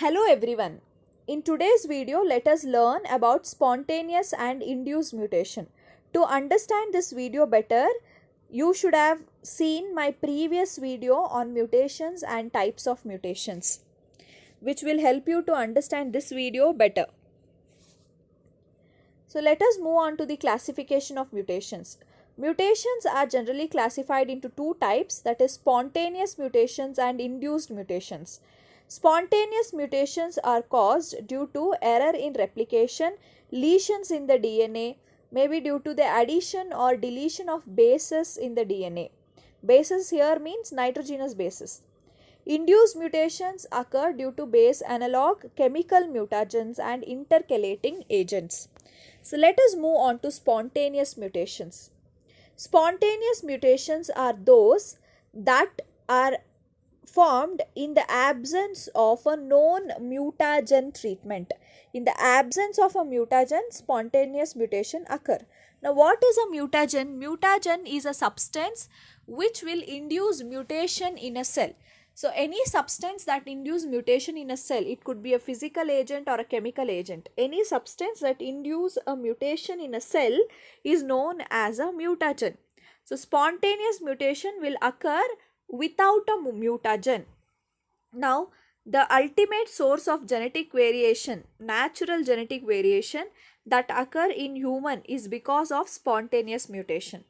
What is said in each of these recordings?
Hello everyone. In today's video, let us learn about spontaneous and induced mutation. To understand this video better, you should have seen my previous video on mutations and types of mutations, which will help you to understand this video better. So let us move on to the classification of mutations. Mutations are generally classified into two types, that is spontaneous mutations and induced mutations. Spontaneous mutations are caused due to error in replication, lesions in the DNA, maybe due to the addition or deletion of bases in the DNA. Bases here means nitrogenous bases. Induced mutations occur due to base analog, chemical mutagens and intercalating agents. So let us move on to spontaneous mutations. Spontaneous mutations are those that are formed in the absence of a known mutagen treatment. In the absence of a mutagen, spontaneous mutation occur. Now what is a mutagen? Mutagen is a substance which will induce mutation in a cell. So any substance that induce mutation in a cell, it could be a physical agent or a chemical agent. Any substance that induce a mutation in a cell is known as a mutagen. So spontaneous mutation will occur without a mutagen. Now the ultimate source of genetic variation, natural genetic variation that occur in human is because of spontaneous mutation.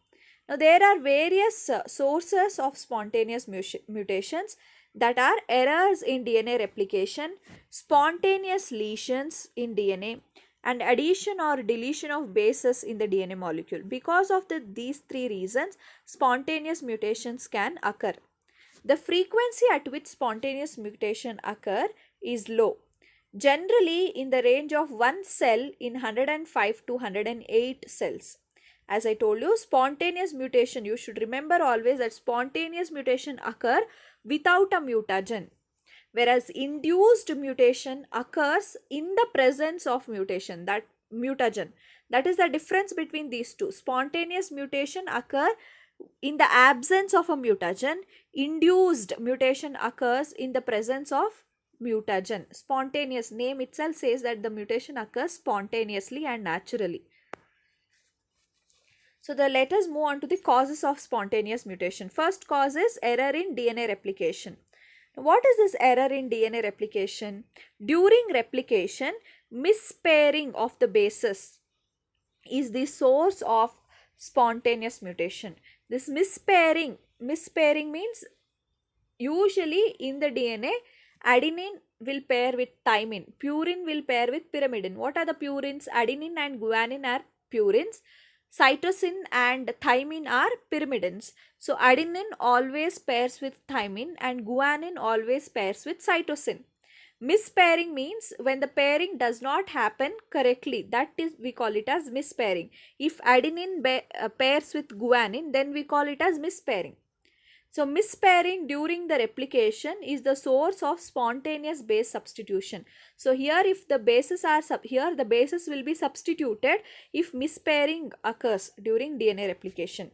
Now there are various sources of spontaneous mutations, that are errors in DNA replication, spontaneous lesions in DNA, and addition or deletion of bases in the DNA molecule. Because of these three reasons, spontaneous mutations can occur. The frequency at which spontaneous mutation occur is low, generally in the range of 1 cell in 105 to 108 cells. As I told you, spontaneous mutation, you should remember always that spontaneous mutation occur without a mutagen, whereas induced mutation occurs in the presence of mutation, that mutagen. That is the difference between these two. Spontaneous mutation occur in the absence of a mutagen. Induced mutation occurs in the presence of mutagen. Spontaneous, name itself says that the mutation occurs spontaneously and naturally. So let us move on to the causes of spontaneous mutation. First cause is error in DNA replication. What is this error in DNA replication? During replication, mispairing of the bases is the source of spontaneous mutation. This mispairing means usually in the DNA, adenine will pair with thymine, purine will pair with pyrimidine. What are the purines? Adenine and guanine are purines. Cytosine and thymine are pyrimidines. So adenine always pairs with thymine and guanine always pairs with cytosine. Mispairing means when the pairing does not happen correctly, that is, we call it as mispairing. If adenine pairs with guanine, then we call it as mispairing. So mispairing during the replication is the source of spontaneous base substitution. So here if the bases are here the bases will be substituted if mispairing occurs during DNA replication.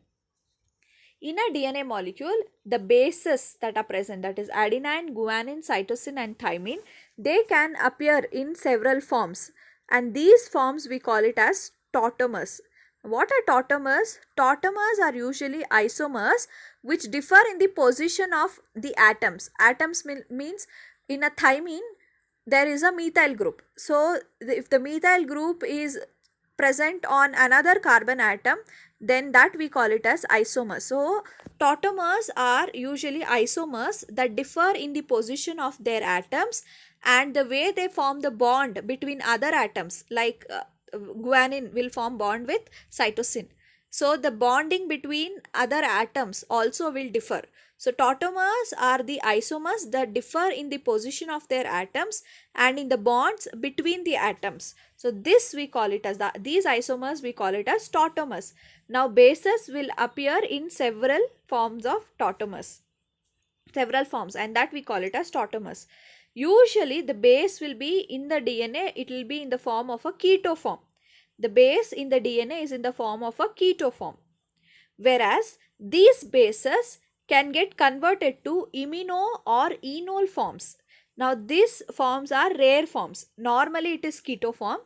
In a DNA molecule, the bases that are present, that is adenine, guanine, cytosine and thymine, they can appear in several forms, and these forms we call it as tautomers. What are tautomers? Tautomers are usually isomers which differ in the position of the atoms. Atoms means in a thymine there is a methyl group. So if the methyl group is present on another carbon atom, then that we call it as isomers. So tautomers are usually isomers that differ in the position of their atoms and the way they form the bond between other atoms, like guanine will form bond with cytosine. So the bonding between other atoms also will differ. So tautomers are the isomers that differ in the position of their atoms and in the bonds between the atoms. So this we call it as these isomers we call it as tautomers. Now bases will appear in several forms of tautomers. Several forms, and that we call it as tautomers. Usually the base will be in the DNA, it will be in the form of a keto form. The base in the DNA is in the form of a keto form. Whereas these bases can get converted to imino or enol forms. Now these forms are rare forms. Normally it is keto form.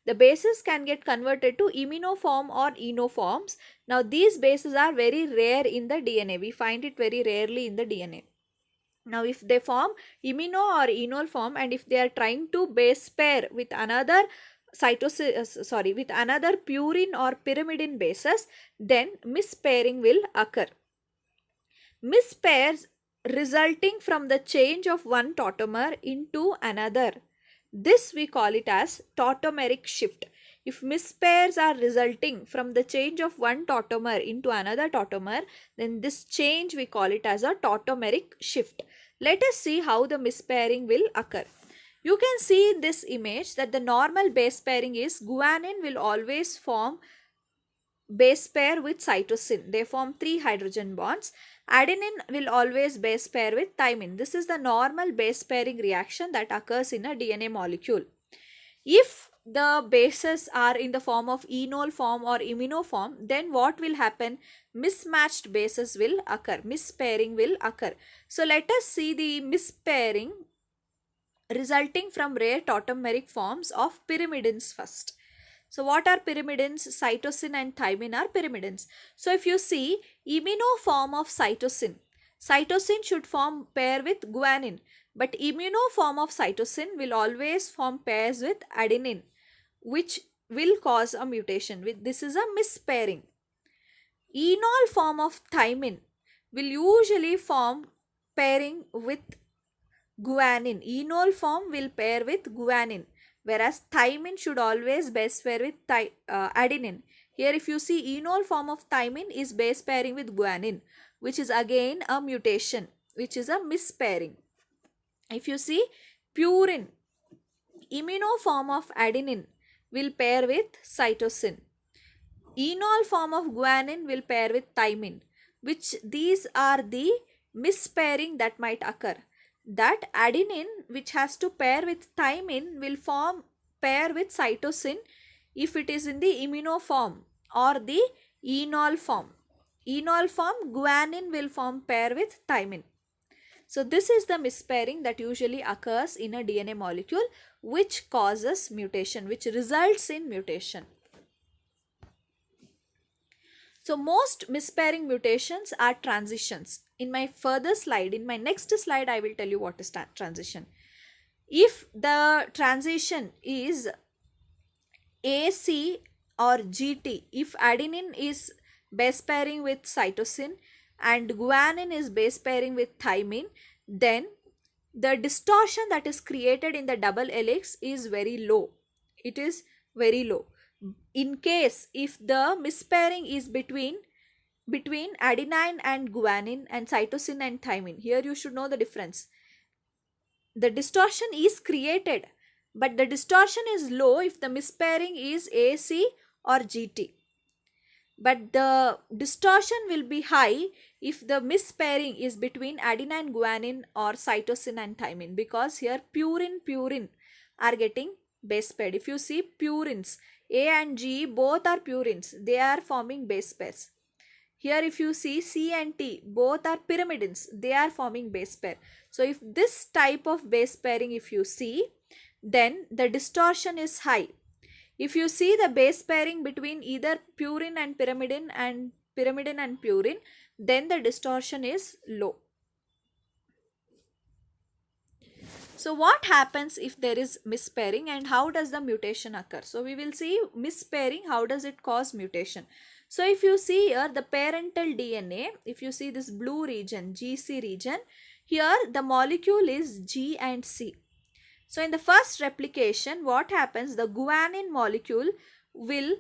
The bases can get converted to imino form or eno forms. Now these bases are very rare in the DNA. We find it very rarely in the DNA. Now if they form imino or enol form, and if they are trying to base pair with another with another purine or pyrimidine bases, then mispairing will occur. Mispairs resulting from the change of one tautomer into another. This we call it as tautomeric shift. If mispairs are resulting from the change of one tautomer into another tautomer, then this change we call it as a tautomeric shift. Let us see how the mispairing will occur. You can see in this image that the normal base pairing is guanine will always form base pair with cytosine. They form 3 hydrogen bonds. Adenine will always base pair with thymine. This is the normal base pairing reaction that occurs in a DNA molecule. If the bases are in the form of enol form or imino form, then what will happen? Mismatched bases will occur. Mispairing will occur. So let us see the mispairing resulting from rare tautomeric forms of pyrimidines first. So what are pyrimidines? Cytosine and thymine are pyrimidines. So if you see imino form of cytosine, cytosine should form pair with guanine, but immuno form of cytosine will always form pairs with adenine, which will cause a mutation. This is a mispairing. Enol form of thymine will usually form pairing with guanine. Enol form will pair with guanine, whereas thymine should always base pair with adenine. Here if you see enol form of thymine is base pairing with guanine, which is again a mutation, which is a mispairing. If you see purine, imino form of adenine will pair with cytosine. Enol form of guanine will pair with thymine, which these are the mispairing that might occur. That adenine which has to pair with thymine will form pair with cytosine if it is in the imino form or the enol form. Enol form, guanine will form pair with thymine. So this is the mispairing that usually occurs in a DNA molecule, which causes mutation, which results in mutation. So most mispairing mutations are transitions. In my next slide, I will tell you what is transition. If the transition is AC or GT, if adenine is base pairing with cytosine and guanine is base pairing with thymine, then the distortion that is created in the double helix is very low. It is very low. In case if the mispairing is between adenine and guanine and cytosine and thymine, here you should know the difference. The distortion is created, but the distortion is low if the mispairing is AC or GT. But the distortion will be high if the mispairing is between adenine, guanine or cytosine and thymine, because here purine are getting base paired. If you see purines, A and G both are purines, they are forming base pairs. Here if you see C and T both are pyrimidines, they are forming base pair. So if this type of base pairing if you see, then the distortion is high. If you see the base pairing between either purine and pyrimidine and purine, then the distortion is low. So what happens if there is mispairing and how does the mutation occur? So we will see mispairing, how does it cause mutation. So if you see here the parental DNA, if you see this blue region, GC region, here the molecule is G and C. So in the first replication, what happens? The guanine molecule will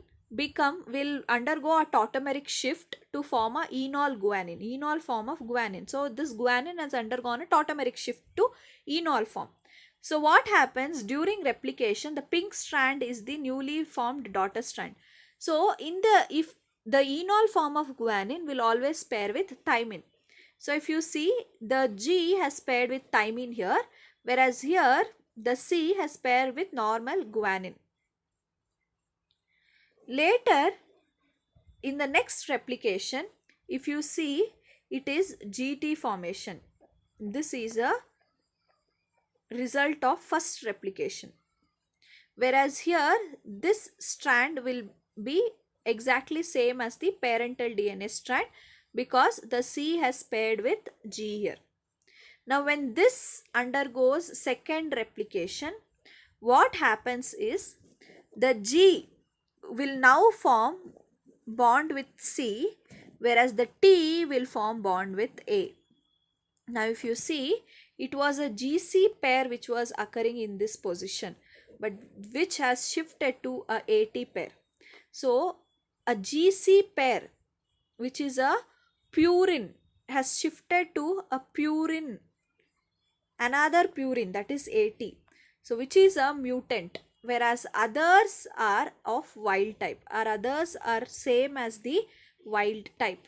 undergo a tautomeric shift to form a enol form of guanine. So this guanine has undergone a tautomeric shift to enol form. So what happens during replication? The pink strand is the newly formed daughter strand. So if the enol form of guanine will always pair with thymine. So if you see the G has paired with thymine here, whereas here the C has paired with normal guanine. Later, in the next replication, if you see, it is GT formation. This is a result of first replication. Whereas here, this strand will be exactly same as the parental DNA strand because the C has paired with G here. Now, when this undergoes second replication, what happens is the G will now form bond with C, whereas the T will form bond with A. Now, if you see, it was a GC pair which was occurring in this position, but which has shifted to a AT pair. So, a GC pair, which is a purine, has shifted to a purine, another purine, that is AT. So, which is a mutant, whereas others are of wild type, or others are same as the wild type.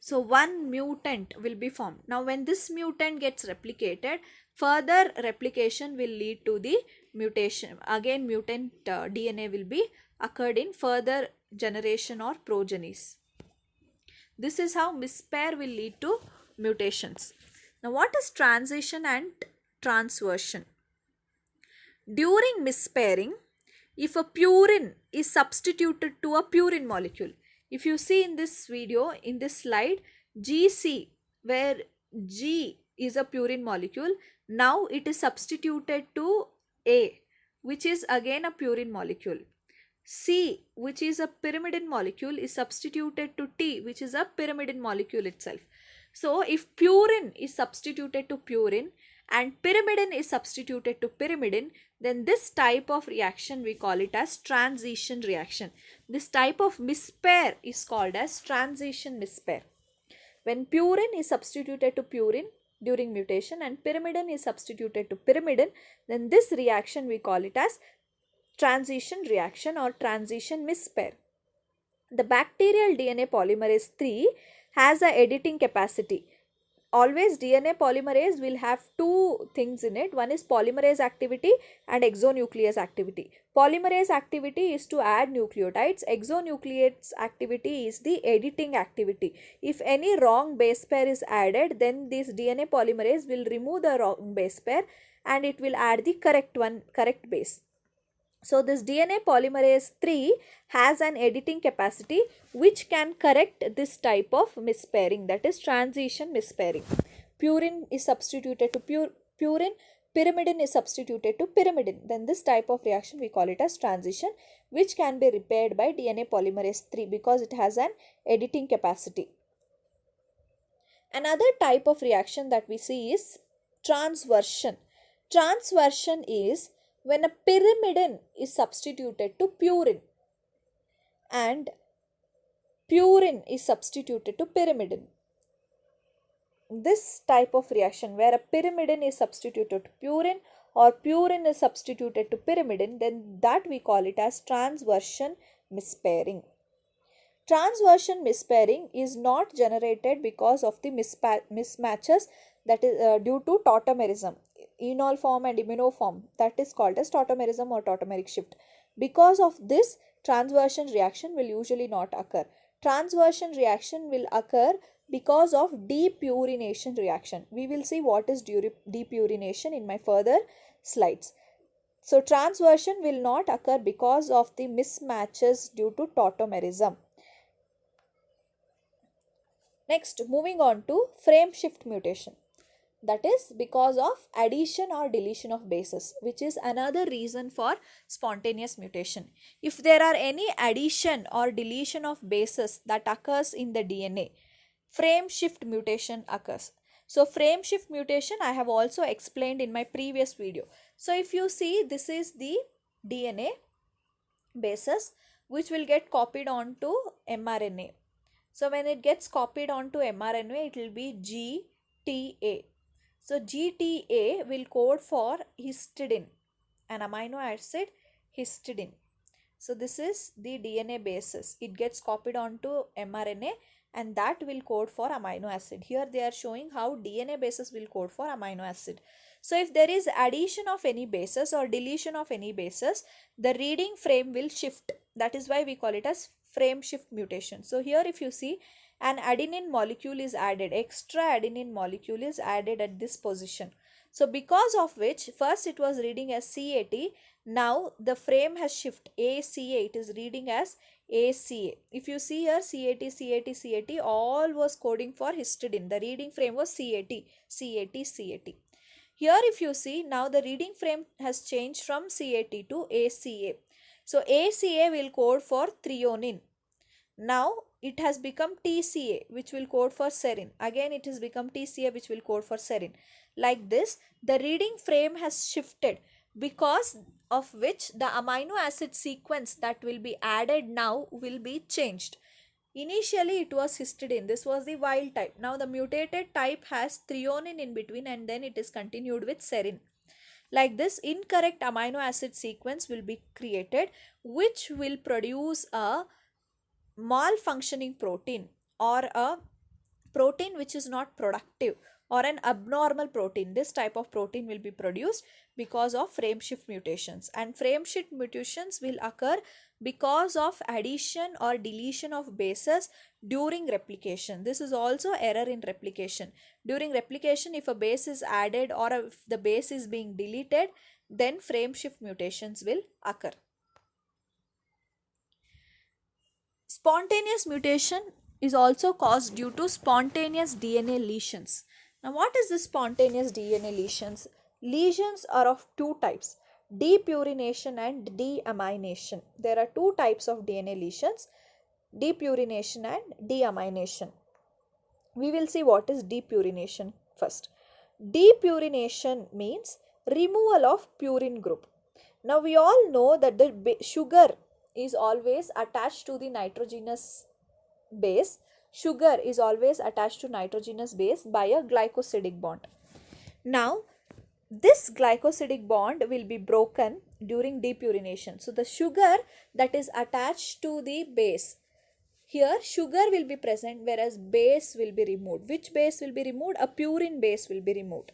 So one mutant will be formed. Now when this mutant gets replicated, further replication will lead to the mutation. Again mutant DNA will be occurred in further generation or progenies. This is how mispair will lead to mutations. Now what is transition and transversion? During mispairing, if a purine is substituted to a purine molecule, if you see in this video, in this slide, GC, where G is a purine molecule, now it is substituted to A, which is again a purine molecule. C, which is a pyrimidine molecule, is substituted to T, which is a pyrimidine molecule itself. So if purine is substituted to purine and pyrimidine is substituted to pyrimidine, then this type of reaction we call it as transition reaction. This type of mispair is called as transition mispair. When purine is substituted to purine during mutation and pyrimidine is substituted to pyrimidine, then this reaction we call it as transition reaction or transition mispair. The bacterial DNA polymerase 3 has a editing capacity. Always DNA polymerase will have two things in it. One is polymerase activity and exonuclease activity. Polymerase activity is to add nucleotides. Exonuclease activity is the editing activity. If any wrong base pair is added, then this DNA polymerase will remove the wrong base pair and it will add the correct base. So this DNA polymerase 3 has an editing capacity which can correct this type of mispairing, that is transition mispairing. Purine is substituted to purine, pyrimidine is substituted to pyrimidine. Then this type of reaction we call it as transition, which can be repaired by DNA polymerase 3 because it has an editing capacity. Another type of reaction that we see is transversion. Transversion is when a pyrimidine is substituted to purine and purine is substituted to pyrimidine. This type of reaction where a pyrimidine is substituted to purine or purine is substituted to pyrimidine, then that we call it as transversion mispairing. Transversion mispairing is not generated because of the mismatches, that is due to tautomerism, enol form and immunoform, that is called as tautomerism or tautomeric shift. Because of this, transversion reaction will usually not occur. Transversion reaction will occur because of depurination reaction. We will see what is depurination in my further slides. So transversion will not occur because of the mismatches due to tautomerism. Next, moving on to frame shift mutation. That is because of addition or deletion of bases, which is another reason for spontaneous mutation. If there are any addition or deletion of bases that occurs in the DNA, frame shift mutation occurs. So frame shift mutation I have also explained in my previous video. So if you see, this is the DNA bases which will get copied onto mRNA. So when it gets copied onto mRNA, it will be GTA. So GTA will code for histidine, an amino acid histidine. So this is the DNA basis. It gets copied onto mRNA and that will code for amino acid. Here they are showing how DNA bases will code for amino acid. So if there is addition of any bases or deletion of any bases, the reading frame will shift. That is why we call it as frame shift mutation. So here if you see, an adenine molecule is added, extra adenine molecule is added at this position. So because of which first it was reading as C80, now the frame has shifted ACA, it is reading as ACA. If you see here C80, C80, C80, all was coding for histidine. The reading frame was C80, C80, C80. Here if you see, now the reading frame has changed from C80 to ACA. So ACA will code for threonine. Now it has become TCA, which will code for serine. Again it has become TCA, which will code for serine. Like this, the reading frame has shifted, because of which the amino acid sequence that will be added now will be changed. Initially it was histidine, this was the wild type. Now the mutated type has threonine in between, and then it is continued with serine. Like this, incorrect amino acid sequence will be created, which will produce a malfunctioning protein, or a protein which is not productive, or an abnormal protein. This type of protein will be produced because of frame shift mutations, and frame shift mutations will occur because of addition or deletion of bases during replication. This is also error in replication. During replication, if a base is added or if the base is being deleted, then frame shift mutations will occur. Spontaneous mutation is also caused due to spontaneous DNA lesions. Now, what is the spontaneous DNA lesions? Lesions are of two types, depurination and deamination. There are two types of DNA lesions, depurination and deamination. We will see what is depurination first. Depurination means removal of purine group. Now we all know that the sugar is always attached to the nitrogenous base. Sugar is always attached to nitrogenous base by a glycosidic bond. Now this glycosidic bond will be broken during depurination. So the sugar that is attached to the base, here sugar will be present, whereas base will be removed. Which base will be removed? A purine base will be removed.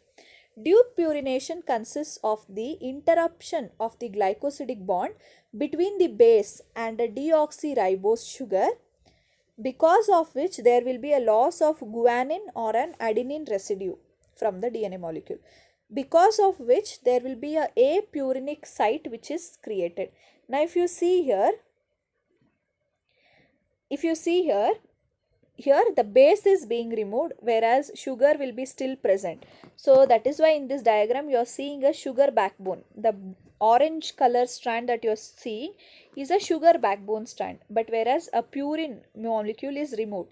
Depurination consists of the interruption of the glycosidic bond between the base and a deoxyribose sugar, because of which there will be a loss of guanine or an adenine residue from the DNA molecule, because of which there will be a apurinic site which is created. Now if you see here, here the base is being removed, whereas sugar will be still present. So that is why in this diagram you are seeing a sugar backbone. The orange color strand that you are seeing is a sugar backbone strand, but whereas a purine molecule is removed.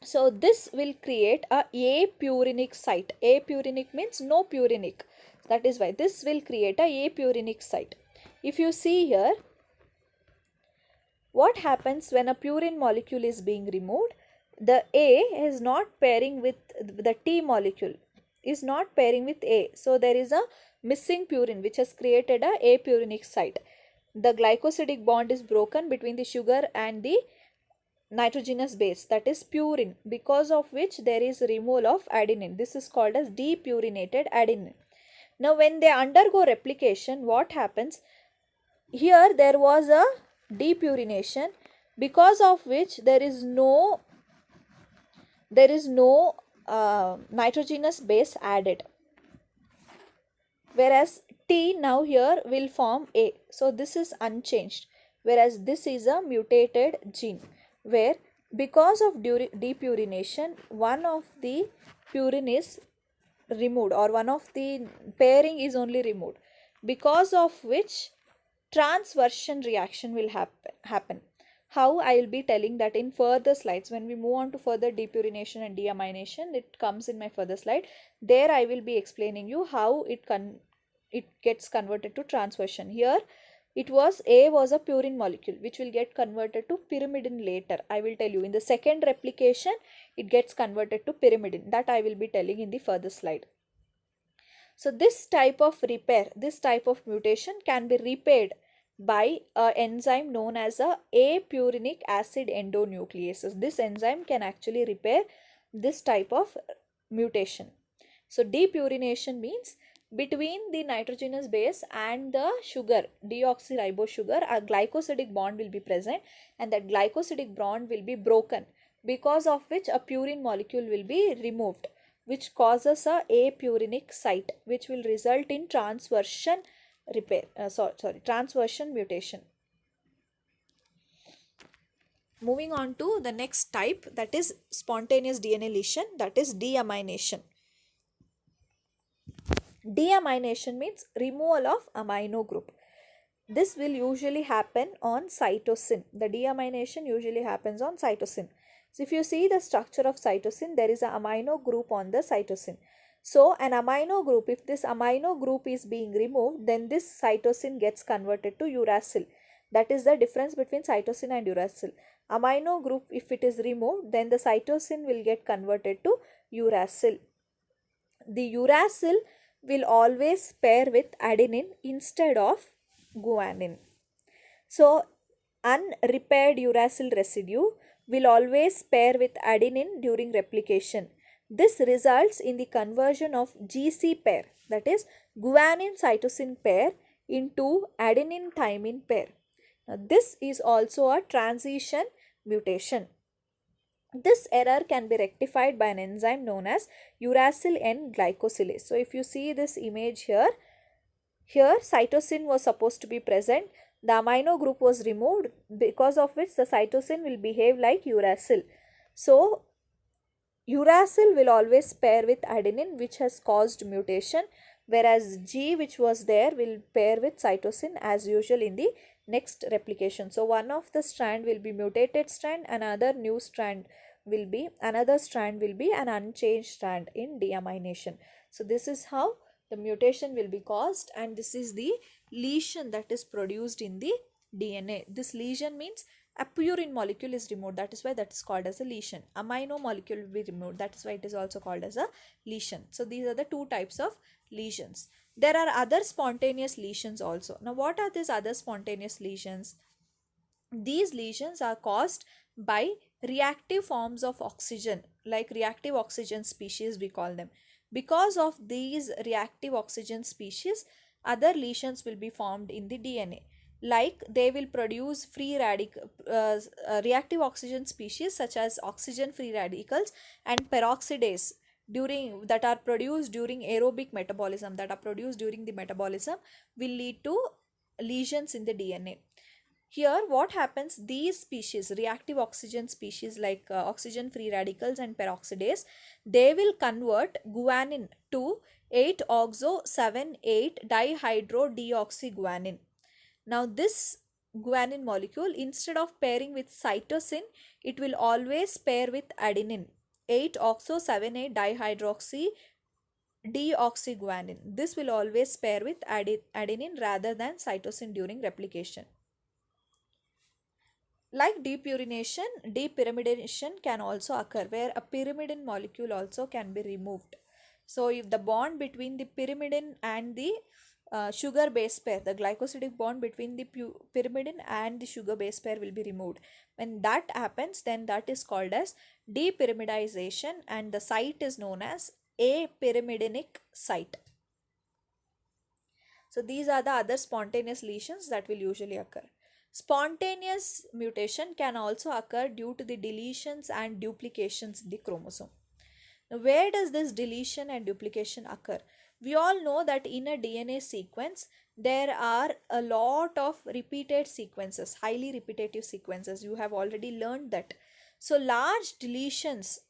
So this will create a apurinic site. Apurinic means no purinic. That is why this will create a apurinic site. If you see here, what happens when a purine molecule is being removed? The A is not pairing with the T molecule, is not pairing with A. So there is a missing purine which has created a apurinic site. The glycosidic bond is broken between the sugar and the nitrogenous base, that is purine, because of which there is removal of adenine. This is called as depurinated adenine. Now when they undergo replication, what happens? Here there was a depurination, because of which there is no nitrogenous base added, whereas T now here will form A. So this is unchanged, whereas this is a mutated gene, where because of depurination one of the purine is removed, or one of the pairing is only removed, because of which transversion reaction will happen. How? I will be telling that in further slides. When we move on to further depurination and deamination, it comes in my further slide. There I will be explaining you how it gets converted to transversion. Here it was A was a purine molecule which will get converted to pyrimidine later. I will tell you in the second replication it gets converted to pyrimidine. That I will be telling in the further slide. So this type of repair, this type of mutation can be repaired by an enzyme known as a apurinic acid endonucleases. This enzyme can actually repair this type of mutation. So depurination means between the nitrogenous base and the sugar, deoxyribose sugar, a glycosidic bond will be present, and that glycosidic bond will be broken, because of which a purine molecule will be removed, which causes a apurinic site, which will result in transversion transversion mutation. Moving on to the next type, that is spontaneous DNA lesion, that is deamination. Deamination means removal of amino group. This will usually happen on cytosine. The deamination usually happens on cytosine. So if you see the structure of cytosine, there is an amino group on the cytosine. So an amino group, if this amino group is being removed, then this cytosine gets converted to uracil. That is the difference between cytosine and uracil. Amino group, if it is removed, then the cytosine will get converted to uracil. The uracil will always pair with adenine instead of guanine. So unrepaired uracil residue will always pair with adenine during replication. This results in the conversion of GC pair, that is guanine cytosine pair, into adenine thymine pair. Now, this is also a transition mutation. This error can be rectified by an enzyme known as uracil N-glycosylase. So if you see this image here, cytosine was supposed to be present. The amino group was removed, because of which the cytosine will behave like uracil. So uracil will always pair with adenine, which has caused mutation, whereas G, which was there, will pair with cytosine as usual in the next replication. So one of the strand will be mutated strand, another strand will be an unchanged strand in deamination. So this is how the mutation will be caused, and this is the lesion that is produced in the DNA. This lesion means a purine molecule is removed, that is why that is called as a lesion. Amino molecule will be removed, that is why it is also called as a lesion. So these are the two types of lesions. There are other spontaneous lesions also. Now what are these other spontaneous lesions? These lesions are caused by reactive forms of oxygen, like reactive oxygen species we call them. Because of these reactive oxygen species, other lesions will be formed in the DNA. Like they will produce free reactive oxygen species such as oxygen free radicals and peroxidase that are produced during aerobic metabolism, that are produced during the metabolism, will lead to lesions in the DNA. Here what happens, these species, reactive oxygen species like oxygen free radicals and peroxidase, they will convert guanine to 8-oxo-7-8 dihydrodeoxyguanine. Now this guanine molecule, instead of pairing with cytosine, it will always pair with adenine, 8-oxo-7-8 dihydrodeoxyguanine. This will always pair with adenine rather than cytosine during replication. Like depyrimidination can also occur, where a pyrimidine molecule also can be removed. So if the bond between the pyrimidine and the sugar base pair, the glycosidic bond between the pyrimidine and the sugar base pair will be removed. When that happens, then that is called as depyrimidization, and the site is known as apyrimidinic site. So these are the other spontaneous lesions that will usually occur. Spontaneous mutation can also occur due to the deletions and duplications in the chromosome. Now, where does this deletion and duplication occur? We all know that in a DNA sequence, there are a lot of repeated sequences, highly repetitive sequences. You have already learned that. So large deletions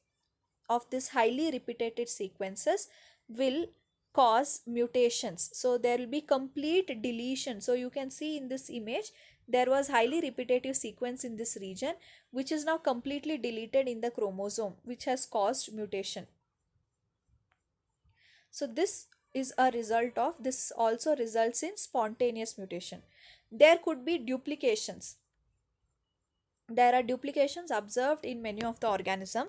of this highly repeated sequences will cause mutations. So there will be complete deletion. So you can see in this image, there was highly repetitive sequence in this region, which is now completely deleted in the chromosome, which has caused mutation. So this is a result of, this also results in spontaneous mutation. There could be duplications. There are duplications observed in many of the organism.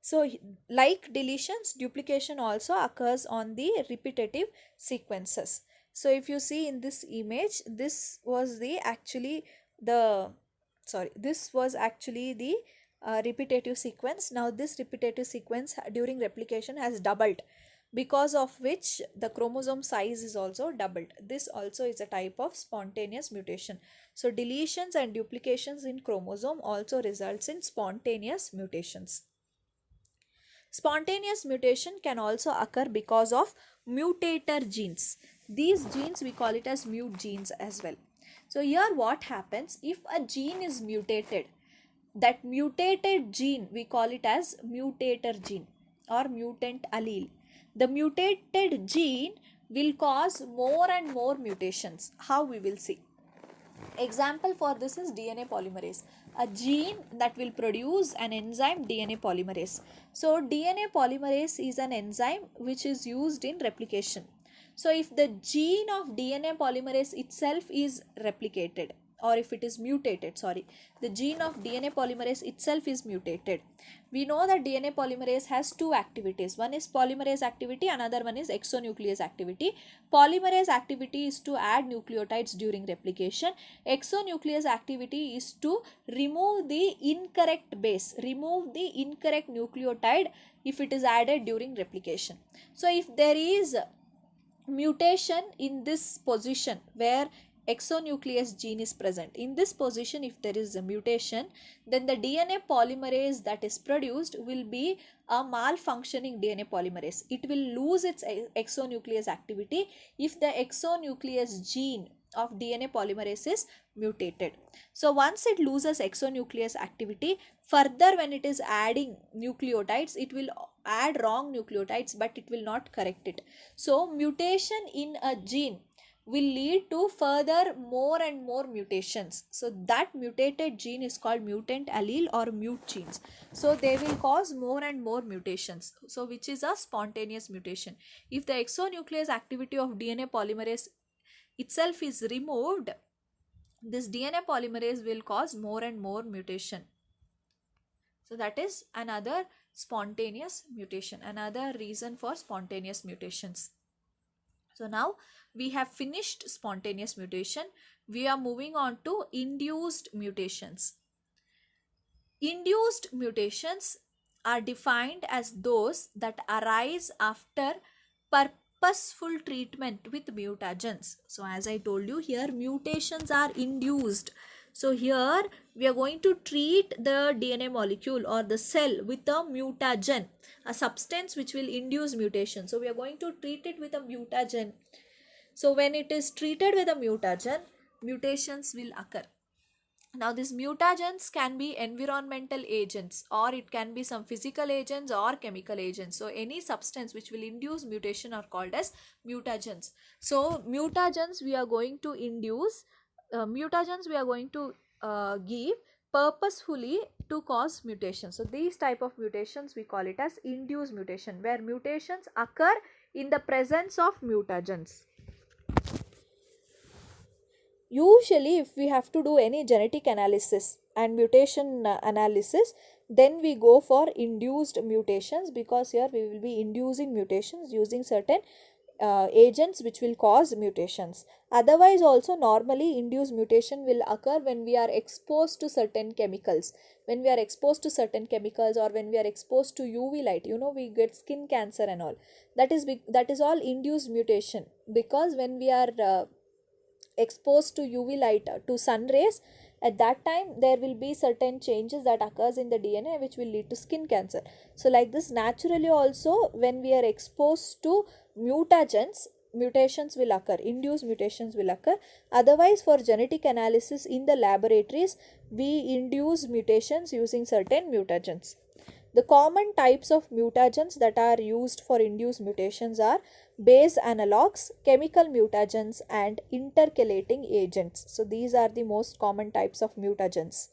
So like deletions, duplication also occurs on the repetitive sequences. So if you see in this image, this was actually the repetitive sequence. Now this repetitive sequence during replication has doubled, because of which the chromosome size is also doubled. This also is a type of spontaneous mutation. So deletions and duplications in chromosome also results in spontaneous mutations. Spontaneous mutation can also occur because of mutator genes. These genes we call it as mute genes as well. So here what happens, if a gene is mutated, that mutated gene we call it as mutator gene or mutant allele. The mutated gene will cause more and more mutations. How we will see? Example for this is DNA polymerase, a gene that will produce an enzyme DNA polymerase. So DNA polymerase is an enzyme which is used in replication. So if the gene of DNA polymerase itself is replicated, or if it is mutated, the gene of DNA polymerase itself is mutated. We know that DNA polymerase has two activities. One is polymerase activity, another one is exonuclease activity. Polymerase activity is to add nucleotides during replication. Exonuclease activity is to remove the incorrect base, remove the incorrect nucleotide if it is added during replication. So if there is mutation in this position where exonuclease gene is present, in this position if there is a mutation, then the DNA polymerase that is produced will be a malfunctioning DNA polymerase. It will lose its exonuclease activity if the exonuclease gene of DNA polymerase is mutated. So once it loses exonuclease activity, further when it is adding nucleotides, it will add wrong nucleotides, but it will not correct it. So mutation in a gene will lead to further more and more mutations. So that mutated gene is called mutant allele or mute genes. So they will cause more and more mutations. So which is a spontaneous mutation. If the exonuclease activity of DNA polymerase itself is removed, this DNA polymerase will cause more and more mutation. So that is another spontaneous mutation, another reason for spontaneous mutations. So now we have finished spontaneous mutation. We are moving on to induced mutations. Induced mutations are defined as those that arise after purposeful treatment with mutagens. So as I told you, here mutations are induced. So here we are going to treat the DNA molecule or the cell with a mutagen, a substance which will induce mutation. So we are going to treat it with a mutagen. So when it is treated with a mutagen, mutations will occur. Now these mutagens can be environmental agents, or it can be some physical agents or chemical agents. So any substance which will induce mutation are called as mutagens. So mutagens we are going to induce, give purposefully to cause mutation. So these type of mutations we call it as induced mutation, where mutations occur in the presence of mutagens. Usually if we have to do any genetic analysis and mutation analysis, then we go for induced mutations, because here we will be inducing mutations using certain agents which will cause mutations. Otherwise also normally induced mutation will occur when we are exposed to certain chemicals. When we are exposed to certain chemicals, or when we are exposed to UV light, we get skin cancer and all. That is all induced mutation, because when we are exposed to UV light, to sun rays, at that time there will be certain changes that occurs in the DNA which will lead to skin cancer. So like this, naturally also when we are exposed to mutagens, mutations will occur, induced mutations will occur. Otherwise for genetic analysis in the laboratories, we induce mutations using certain mutagens. The common types of mutagens that are used for induced mutations are base analogs, chemical mutagens, and intercalating agents. So these are the most common types of mutagens.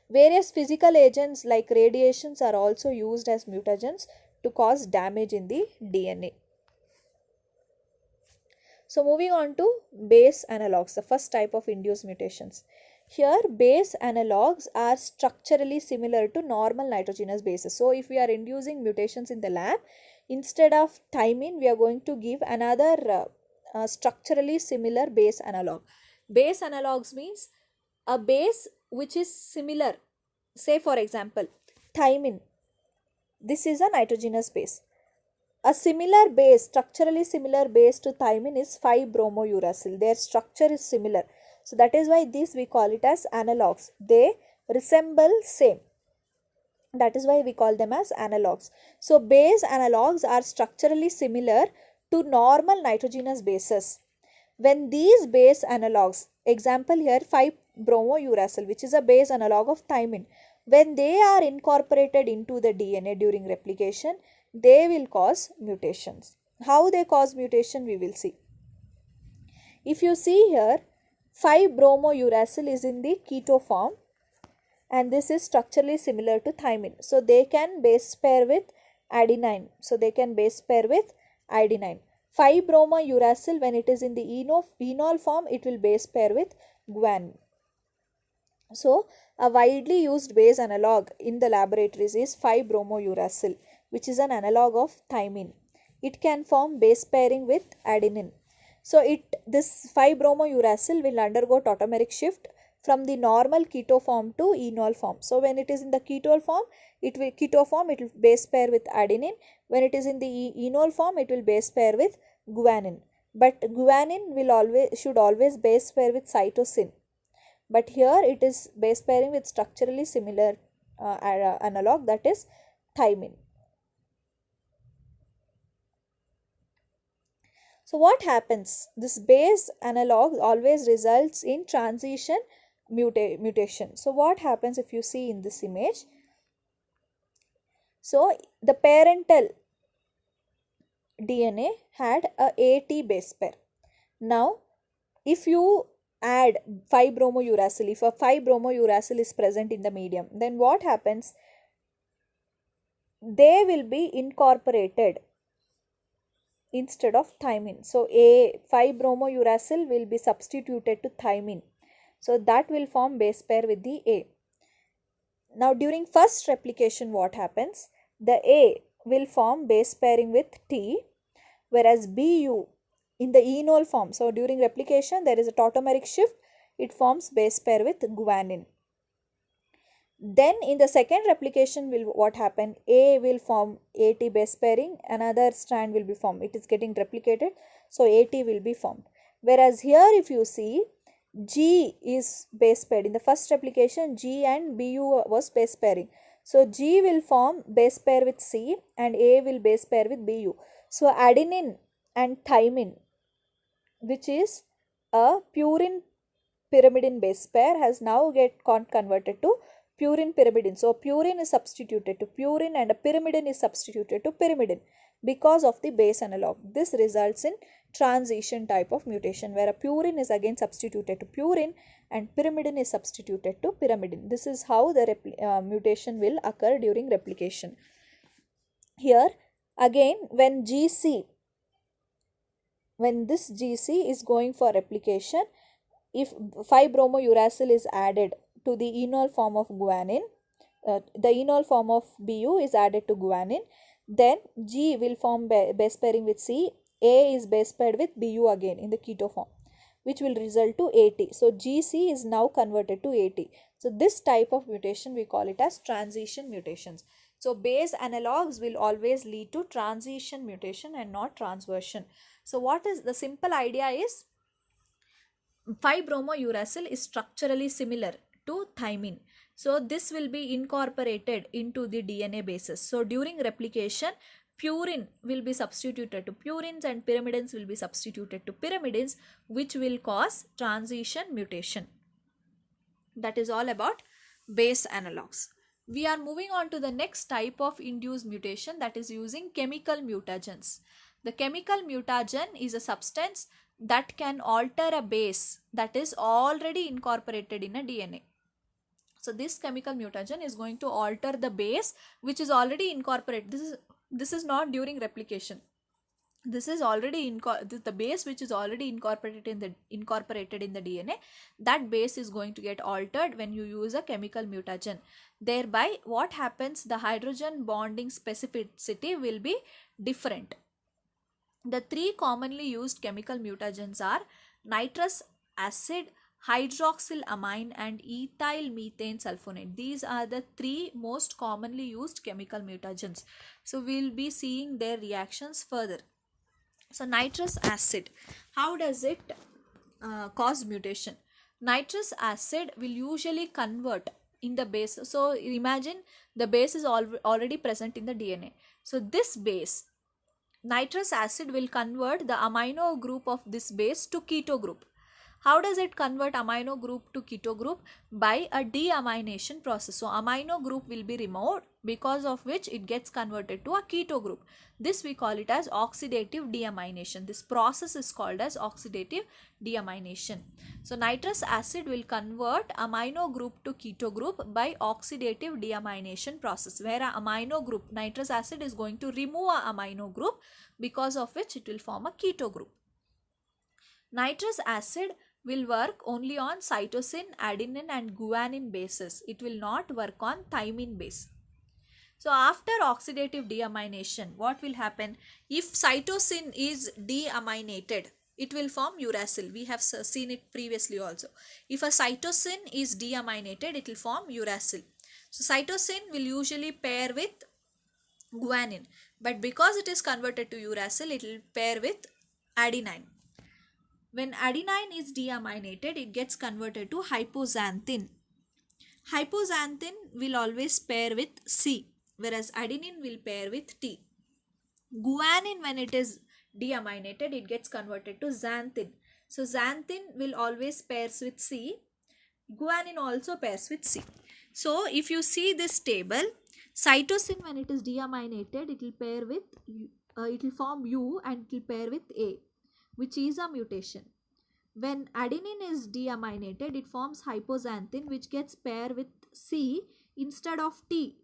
Various physical agents like radiations are also used as mutagens to cause damage in the DNA. So moving on to base analogs, the first type of induced mutations. Here base analogs are structurally similar to normal nitrogenous bases. So if we are inducing mutations in the lab, instead of thymine, we are going to give another structurally similar base analog. Base analogs means a base which is similar. Say for example, thymine. This is a nitrogenous base. A similar base, structurally similar base to thymine is 5-bromouracil. Their structure is similar. So that is why these we call it as analogs. They resemble same. That is why we call them as analogs. So base analogs are structurally similar to normal nitrogenous bases. When these base analogs, example here 5-bromouracil, which is a base analog of thymine, when they are incorporated into the DNA during replication, they will cause mutations. How they cause mutation, we will see. If you see here, 5-bromouracil is in the keto form, and this is structurally similar to thymine. So they can base pair with adenine. 5-bromouracil, when it is in the enol form, it will base pair with guanine. So a widely used base analog in the laboratories is 5-bromouracil, which is an analog of thymine. It can form base pairing with adenine. So this 5-bromouracil will undergo tautomeric shift from the normal keto form to enol form. So when it is in the keto form, it will base pair with adenine. When it is in the enol form, it will base pair with guanine. But guanine should always base pair with cytosine. But here it is base pairing with structurally similar analog, that is thymine. So what happens? This base analog always results in transition mutation. So what happens if you see in this image? So the parental DNA had a AT base pair. Now if you add 5-bromouracil, if a 5-bromouracil is present in the medium, then what happens? They will be incorporated instead of thymine. So a 5-bromouracil will be substituted to thymine. So that will form base pair with the A. Now during first replication, what happens? The A will form base pairing with T, whereas Bu in the enol form. So during replication, there is a tautomeric shift. It forms base pair with guanine. Then in the second replication, what happen? A will form AT base pairing, another strand will be formed. It is getting replicated, so AT will be formed. Whereas here, if you see, G is base paired. In the first replication, G and Bu was base pairing. So G will form base pair with C and A will base pair with Bu. So adenine and thymine, which is a purine pyrimidine base pair, has now get converted to purine pyrimidine. So purine is substituted to purine and a pyrimidine is substituted to pyrimidine because of the base analog. This results in transition type of mutation, where a purine is again substituted to purine and pyrimidine is substituted to pyrimidine. This is how the mutation will occur during replication. Here again, when this GC is going for replication, if 5-bromouracil is added to the enol form of guanine, the enol form of Bu is added to guanine, then G will form base pairing with C, A is base paired with Bu again in the keto form, which will result to AT. So GC is now converted to AT. So this type of mutation, we call it as transition mutations. So base analogs will always lead to transition mutation and not transversion. So what is the simple idea is, 5-bromouracil is structurally similar to thymine. So this will be incorporated into the DNA bases. So during replication, purine will be substituted to purines and pyrimidines will be substituted to pyrimidines, which will cause transition mutation. That is all about base analogs. We are moving on to the next type of induced mutation, that is using chemical mutagens. The chemical mutagen is a substance that can alter a base that is already incorporated in a DNA. So this chemical mutagen is going to alter the base which is already incorporated. This is not during replication. This is already the base which is already incorporated in the DNA. That base is going to get altered when you use a chemical mutagen. Thereby, what happens? The hydrogen bonding specificity will be different. The three commonly used chemical mutagens are nitrous acid, hydroxylamine and ethyl methane sulfonate. These are the three most commonly used chemical mutagens. So we will be seeing their reactions further. So nitrous acid, how does it cause mutation? Nitrous acid will usually convert in the base. So imagine the base is already present in the DNA. So this base, nitrous acid, will convert the amino group of this base to keto group. How does it convert amino group to keto group? By a deamination process. So amino group will be removed, because of which it gets converted to a keto group. This we call it as oxidative deamination. This process is called as oxidative deamination. So nitrous acid will convert amino group to keto group by oxidative deamination process, where a amino group, nitrous acid, is going to remove a amino group, because of which it will form a keto group. Nitrous acid will work only on cytosine, adenine and guanine bases. It will not work on thymine base. So after oxidative deamination, what will happen? If cytosine is deaminated, it will form uracil. We have seen it previously also. If a cytosine is deaminated, it will form uracil. So cytosine will usually pair with guanine, but because it is converted to uracil, it will pair with adenine. When adenine is deaminated, it gets converted to hypoxanthine. Hypoxanthine will always pair with C, whereas adenine will pair with T. Guanine, when it is deaminated, it gets converted to xanthine. So xanthine will always pairs with C. Guanine also pairs with C. So if you see this table, cytosine, when it is deaminated, it will pair with it will form U and it will pair with A, which is a mutation. When adenine is deaminated, it forms hypoxanthine, which gets paired with C instead of T,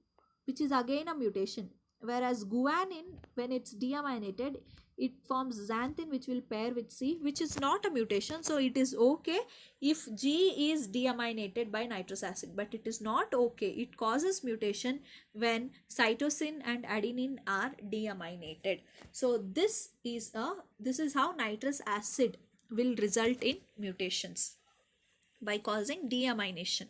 which is again a mutation. Whereas guanine, when it's deaminated, it forms xanthine, which will pair with C, which is not a mutation. So it is okay if G is deaminated by nitrous acid, but it is not okay. It causes mutation when cytosine and adenine are deaminated. So this is how nitrous acid will result in mutations, by causing deamination.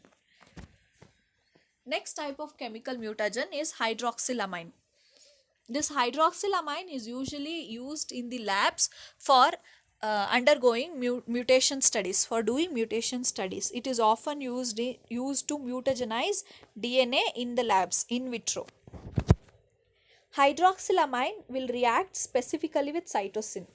Next type of chemical mutagen is hydroxylamine. This hydroxylamine is usually used in the labs for undergoing mutation studies, for doing mutation studies. It is often used to mutagenize DNA in the labs, in vitro. Hydroxylamine will react specifically with cytosine.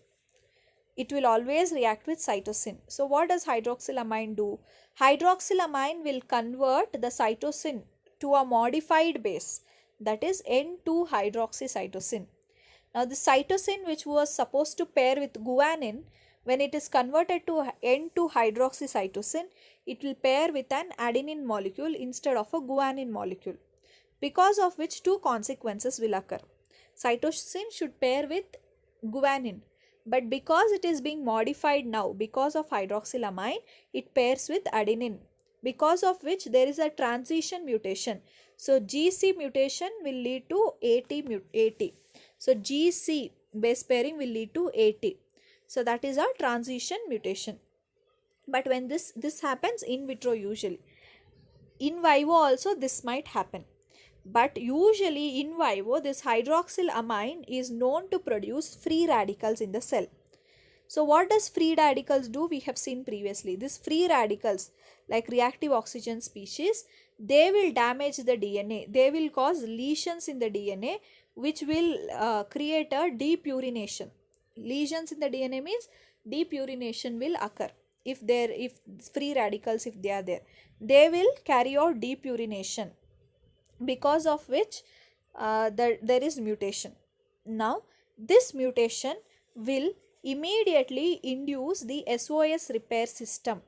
It will always react with cytosine. So what does hydroxylamine do? Hydroxylamine will convert the cytosine to a modified base, that is N2-hydroxycytosine. Now the cytosine, which was supposed to pair with guanine, when it is converted to N2-hydroxycytosine, it will pair with an adenine molecule instead of a guanine molecule, because of which two consequences will occur. Cytosine should pair with guanine, but because it is being modified now, because of hydroxylamine, it pairs with adenine, because of which there is a transition mutation. So GC mutation will lead to AT. So GC base pairing will lead to AT. So that is a transition mutation. But when this happens in vitro usually. In vivo also this might happen. But usually in vivo, this hydroxylamine is known to produce free radicals in the cell. So what does free radicals do? We have seen previously. These free radicals, like reactive oxygen species, they will damage the DNA. They will cause lesions in the DNA, which will create a depurination. Lesions in the DNA means depurination will occur. If free radicals, if they are there, they will carry out depurination, because of which there is mutation. Now this mutation will immediately induce the SOS repair system.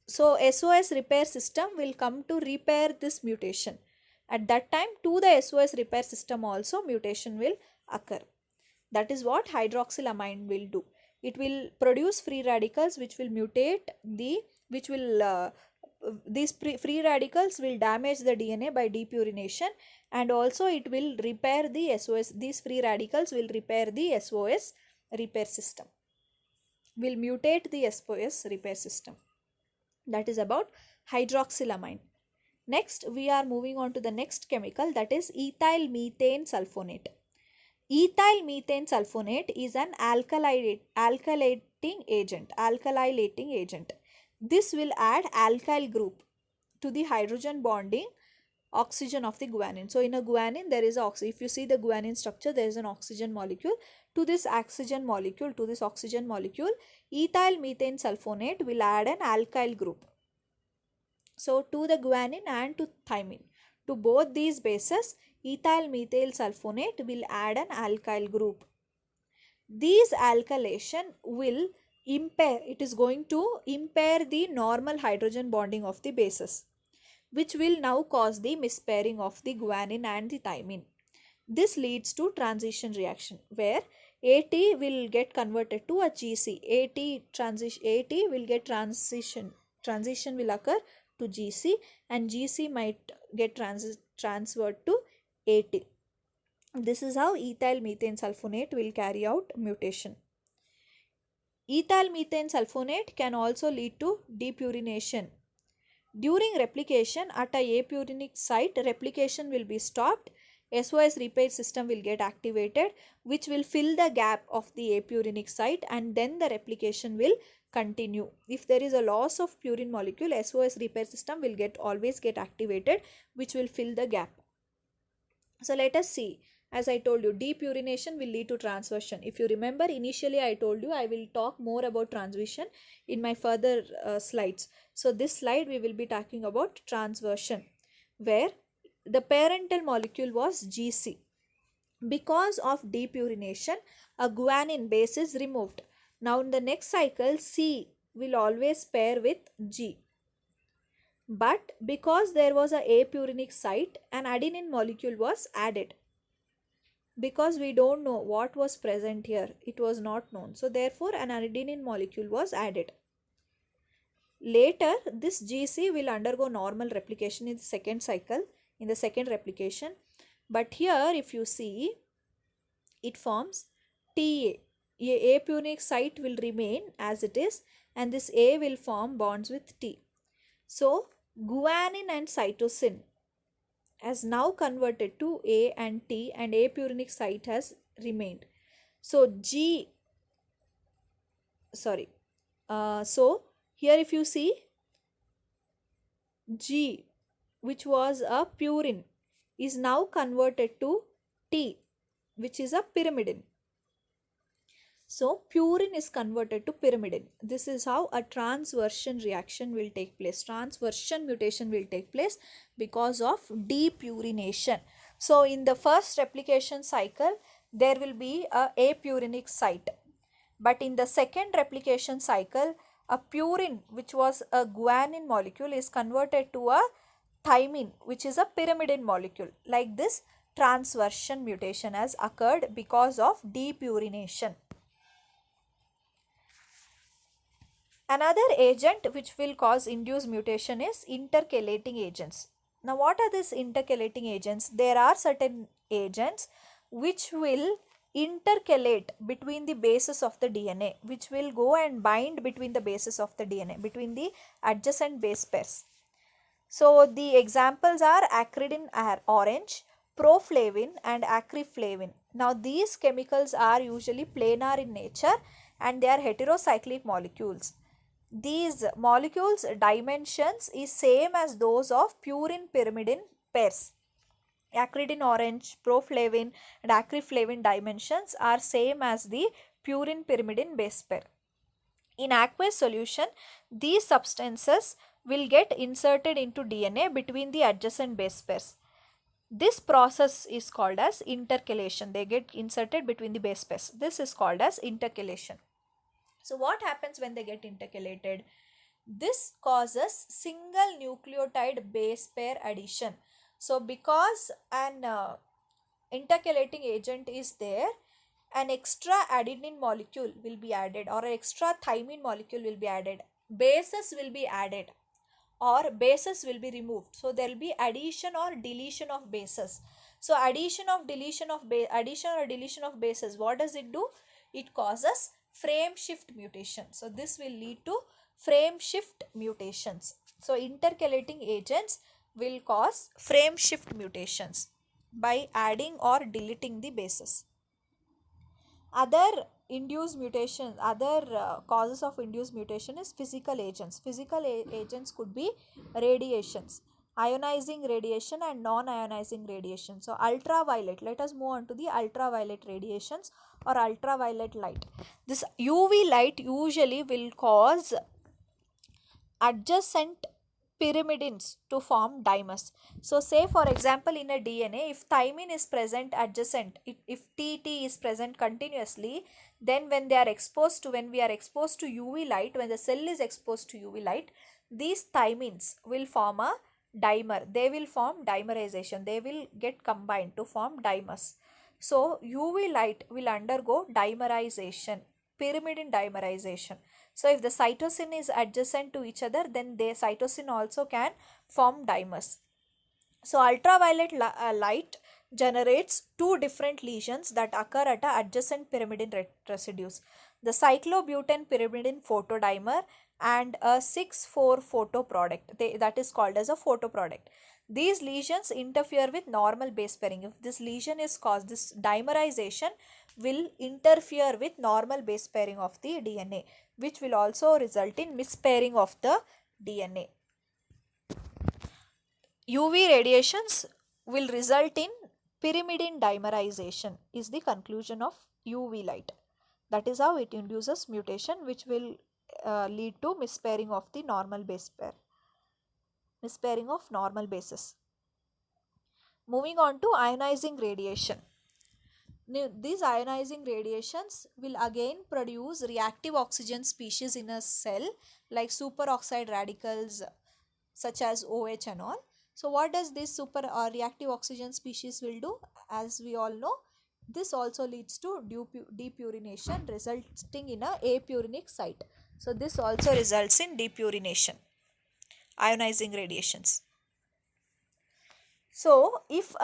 So SOS repair system will come to repair this mutation. At that time, to the SOS repair system also mutation will occur. That is what hydroxylamine will do. It will produce free radicals which will mutate these free radicals will damage the DNA by depurination, and also it will repair the SOS. These free radicals will repair the SOS repair system, will mutate the SOS repair system. That is about hydroxylamine. Next, we are moving on to the next chemical, that is ethyl methane sulfonate. Ethyl methane sulfonate is an alkylating agent. This will add alkyl group to the hydrogen bonding oxygen of the guanine. So in a guanine there is oxygen. If you see the guanine structure, there is an oxygen molecule. To this oxygen molecule, ethyl methane sulfonate will add an alkyl group. So to the guanine and to thymine, to both these bases, ethyl methyl sulfonate will add an alkyl group. These alkylation will it is going to impair the normal hydrogen bonding of the bases, which will now cause the mispairing of the guanine and the thymine. This leads to transition reaction where AT will get converted to a GC. AT will get transition will occur to GC, and GC might get transferred to AT. This is how ethyl methane sulfonate will carry out mutation. Ethyl methane sulfonate can also lead to depurination. During replication at a apurinic site, replication will be stopped. SOS repair system will get activated, which will fill the gap of the apurinic site, and then the replication will continue. If there is a loss of purine molecule, SOS repair system will always get activated, which will fill the gap. So let us see. As I told you, depurination will lead to transversion. If you remember, initially I told you I will talk more about transversion in my further slides. So this slide we will be talking about transversion, where the parental molecule was GC. Because of depurination, a guanine base is removed. Now in the next cycle, C will always pair with G. But because there was a apurinic site, an adenine molecule was added. Because we don't know what was present here, it was not known. So therefore an adenine molecule was added. Later this GC will undergo normal replication in the second cycle, in the second replication. But here if you see, it forms TA. A apurinic site will remain as it is, and this A will form bonds with T. So guanine and cytosine has now converted to A and T, and apurinic site has remained. So so here if you see, G, which was a purine, is now converted to T, which is a pyrimidine. So purine is converted to pyrimidine. This is how a transversion reaction will take place. Transversion mutation will take place because of depurination. So in the first replication cycle, there will be a apurinic site. But in the second replication cycle, a purine, which was a guanine molecule, is converted to a thymine, which is a pyrimidine molecule. Like this, transversion mutation has occurred because of depurination. Another agent which will cause induced mutation is intercalating agents. Now what are these intercalating agents? There are certain agents which will intercalate between the bases of the DNA, which will go and bind between the bases of the DNA, between the adjacent base pairs. So the examples are acridin orange, proflavin and acriflavin. Now these chemicals are usually planar in nature and they are heterocyclic molecules. These molecules dimensions is same as those of purine pyrimidine pairs. Acridin orange, proflavin and acriflavin dimensions are same as the purine pyrimidine base pair. In aqueous solution, these substances will get inserted into DNA between the adjacent base pairs. This process is called as intercalation. They get inserted between the base pairs. This is called as intercalation. So what happens when they get intercalated? This causes single nucleotide base pair addition. So because an intercalating agent is there, an extra adenine molecule will be added or an extra thymine molecule will be added. Bases will be added or bases will be removed. So there will be addition or deletion of bases. So addition or deletion of bases, what does it do? It causes frame shift mutation. So this will lead to frame shift mutations. So intercalating agents will cause frame shift mutations by adding or deleting the bases. Other induced mutation, other causes of induced mutation is physical agents. Physical agents could be radiations, ionizing radiation and non-ionizing radiation. So ultraviolet, let us move on to the ultraviolet radiations or ultraviolet light. This UV light usually will cause adjacent pyrimidines to form dimers. So say for example in a DNA, if thymine is present adjacent, if TT is present continuously, then when we are exposed to UV light, when the cell is exposed to UV light, these thymines will form a dimer. They will form dimerization. They will get combined to form dimers. So UV light will undergo dimerization, pyrimidine dimerization. So if the cytosine is adjacent to each other, then the cytosine also can form dimers. So ultraviolet light generates two different lesions that occur at adjacent pyrimidine residues. The cyclobutane pyrimidine photodimer and a 6,4 photoproduct, that is called as a photoproduct. These lesions interfere with normal base pairing. If this lesion is caused, this dimerization will interfere with normal base pairing of the DNA, which will also result in mispairing of the DNA. UV radiations will result in pyrimidine dimerization is the conclusion of UV light. That is how it induces mutation, which will lead to mispairing of the normal base pair, mispairing of normal bases. Moving on to ionizing radiation. These ionizing radiations will again produce reactive oxygen species in a cell like superoxide radicals such as OH and all. So what does this super or reactive oxygen species will do? As we all know, this also leads to depurination, resulting in a apurinic site. So this also results in depurination, ionizing radiations. So if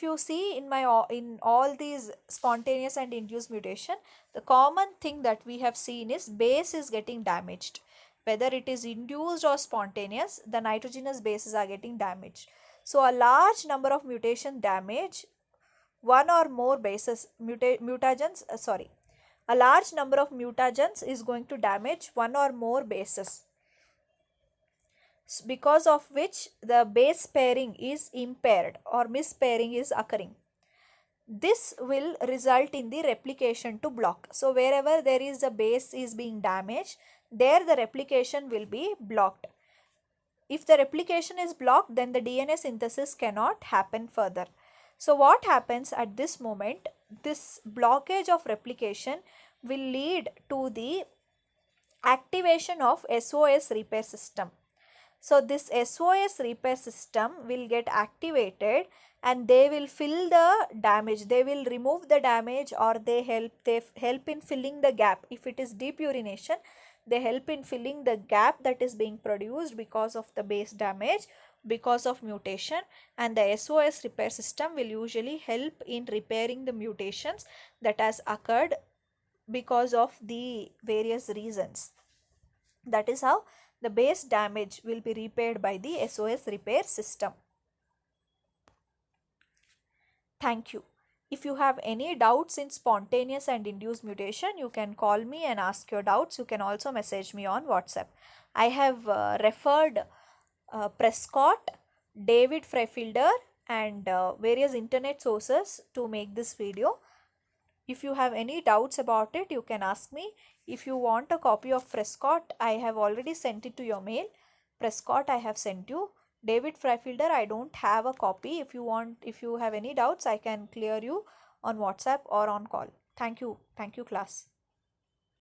you see in all these spontaneous and induced mutation, the common thing that we have seen is base is getting damaged. Whether it is induced or spontaneous, the nitrogenous bases are getting damaged. So a large number of mutation damage one or more bases, a large number of mutagens is going to damage one or more bases, because of which the base pairing is impaired or mispairing is occurring. This will result in the replication to block. So wherever there is a base is being damaged, there the replication will be blocked. If the replication is blocked, then the DNA synthesis cannot happen further. So what happens at this moment? This blockage of replication will lead to the activation of SOS repair system. So this SOS repair system will get activated and they will fill the damage. They will remove the damage, or they help in filling the gap. If it is depurination, they help in filling the gap that is being produced because of the base damage, because of mutation, and the SOS repair system will usually help in repairing the mutations that has occurred because of the various reasons. That is how the base damage will be repaired by the SOS repair system. Thank you. If you have any doubts in spontaneous and induced mutation, you can call me and ask your doubts. You can also message me on WhatsApp. I have referred Prescott, David Freifilder and various internet sources to make this video. If you have any doubts about it, you can ask me. If you want a copy of Prescott, I have already sent it to your mail. Prescott I have sent you. David Freifilder, I don't have a copy. If you have any doubts, I can clear you on WhatsApp or on call. Thank you. Thank you, class.